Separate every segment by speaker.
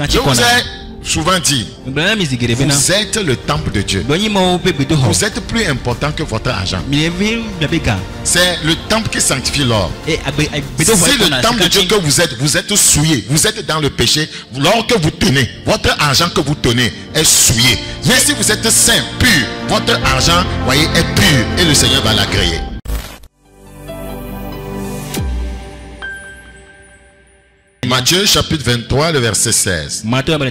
Speaker 1: Je vous ai souvent dit, vous êtes le temple de Dieu. Vous êtes plus important que votre argent. C'est le temple qui sanctifie l'or. C'est le temple de Dieu que vous êtes souillé. Vous êtes dans le péché. L'or que vous tenez, votre argent que vous tenez est souillé. Mais si vous êtes saint, pur, votre argent, voyez, est pur et le Seigneur va l'agréer. Matthieu chapitre 23, le verset 16. Malheur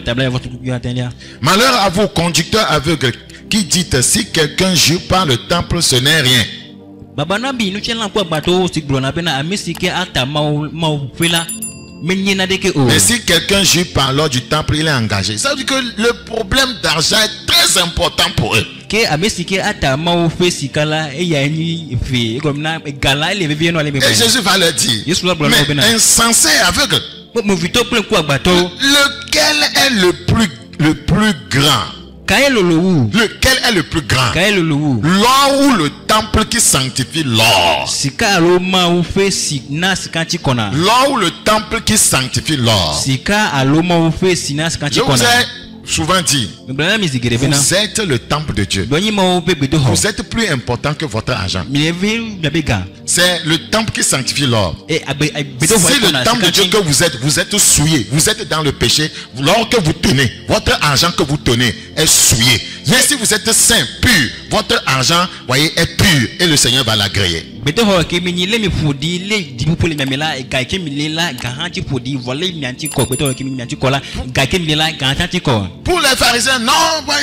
Speaker 1: à vous, conducteurs aveugles, qui dites, si quelqu'un jure par le temple, ce n'est rien. Mais si quelqu'un jure par l'ordre du temple, il est engagé. Ça veut dire que le problème d'argent est très important pour eux. Et Jésus va leur dire, mais insensé et aveugle, lequel est le plus grand? Lequel est le plus grand? L'or ou le temple qui sanctifie l'or? L'or ou le temple qui sanctifie l'or? Je vous ai souvent dit, vous êtes le temple de Dieu. Vous êtes plus important que votre argent. C'est le temple qui sanctifie l'or. Si le temple de Dieu que vous êtes souillé, vous êtes dans le péché, l'or que vous tenez, votre argent que vous tenez est souillé. Mais si vous êtes saint, pur, votre argent, voyez, est pur et le Seigneur va l'agréer. Pour les pharisiens, non,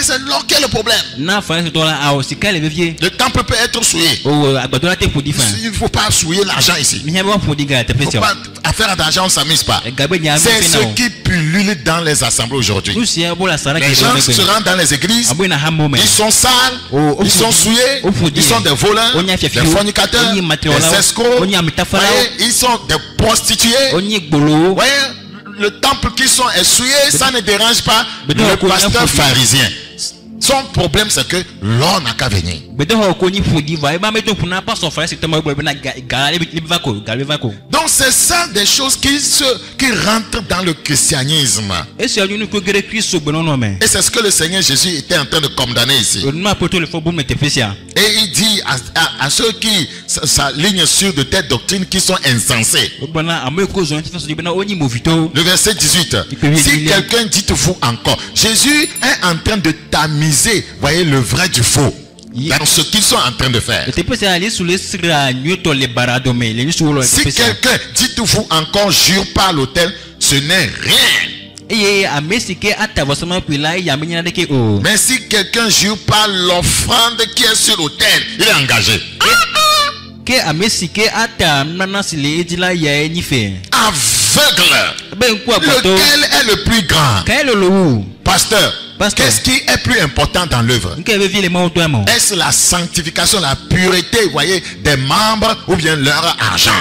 Speaker 1: c'est l'or qui est le problème. Le temple peut être souillé. Il ne faut pas souiller l'argent ici. Il ne faut pas affaire d'argent, on ne s'amuse pas. C'est ce qui pullule dans les assemblées aujourd'hui. Les gens se rendent dans les églises, ils sont sales, ils sont souillés, ils sont des voleurs, des fornicateurs, des escrocs, ils sont des prostituées. Voyez, le temple qui sont essuyés, ça ne dérange pas le pasteur pharisien. Son problème, c'est que l'or n'a qu'à venir. Donc c'est ça des choses qui rentrent dans le christianisme. Et c'est ce que le Seigneur Jésus était en train de condamner ici. Et il dit à ceux qui s'alignent sur de telles doctrines qui sont insensées. Le verset 18. Si quelqu'un dit vous encore, Jésus est en train de tamiser, voyez, le vrai du faux dans ce qu'ils sont en train de faire. Si quelqu'un dit vous encore, jure par l'autel, ce n'est rien. Mais si quelqu'un jure par l'offrande qui est sur l'autel, il est engagé. Aveugle. Lequel est le plus grand? Pasteur, qu'est-ce qui est plus important dans l'œuvre? Est-ce la sanctification, la pureté, voyez, des membres ou bien leur argent?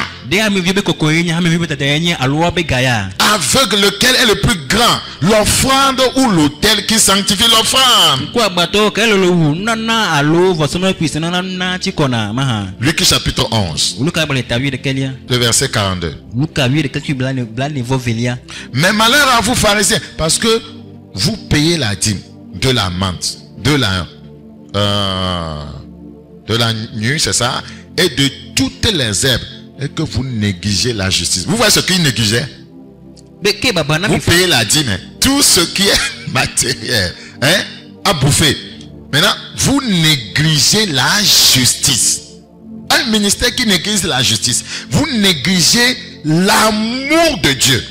Speaker 1: Aveugle, lequel est le plus grand? L'offrande ou l'autel qui sanctifie l'offrande? Luc chapitre 11, le verset 42. Mais malheur à vous pharisiens, parce que vous payez la dîme de la menthe, de la nuit, c'est ça, et de toutes les herbes, et que vous négligez la justice. Vous voyez ce qu'il négligeait? Vous payez la dîme, tout ce qui est matériel, à bouffer. Maintenant, vous négligez la justice. Un ministère qui néglige la justice, vous négligez l'amour de Dieu.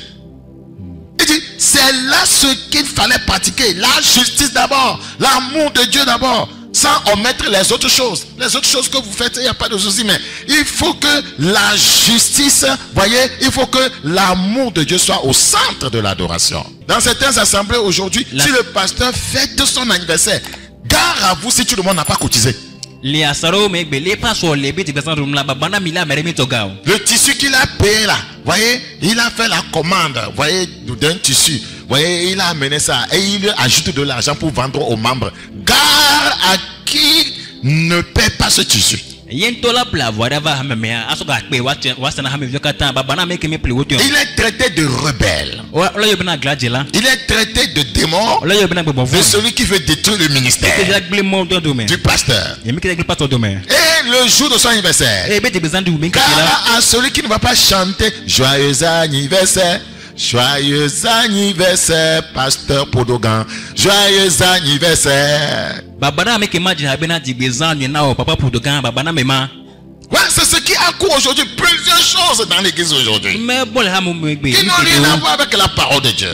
Speaker 1: Il dit, c'est là ce qu'il fallait pratiquer. La justice d'abord, l'amour de Dieu d'abord, sans omettre les autres choses. Les autres choses que vous faites, il n'y a pas de souci, mais il faut que la justice, voyez, il faut que l'amour de Dieu soit au centre de l'adoration. Dans certaines assemblées aujourd'hui, si le pasteur fête son anniversaire, gare à vous si tout le monde n'a pas cotisé. Le tissu qu'il a payé là, voyez, il a fait la commande, voyez, d'un tissu, voyez, il a amené ça et il ajoute de l'argent pour vendre aux membres. Gare à qui ne paie pas ce tissu. Il est traité de rebelle. Il est traité de démon, de celui qui veut détruire le ministère du pasteur. Et le jour de son anniversaire, car à celui qui ne va pas chanter joyeux anniversaire, joyeux anniversaire, pasteur Podogan, joyeux anniversaire. Ouais, c'est ce qui a cours aujourd'hui. Plusieurs choses dans l'église aujourd'hui qui n'ont rien à voir avec la parole de Dieu.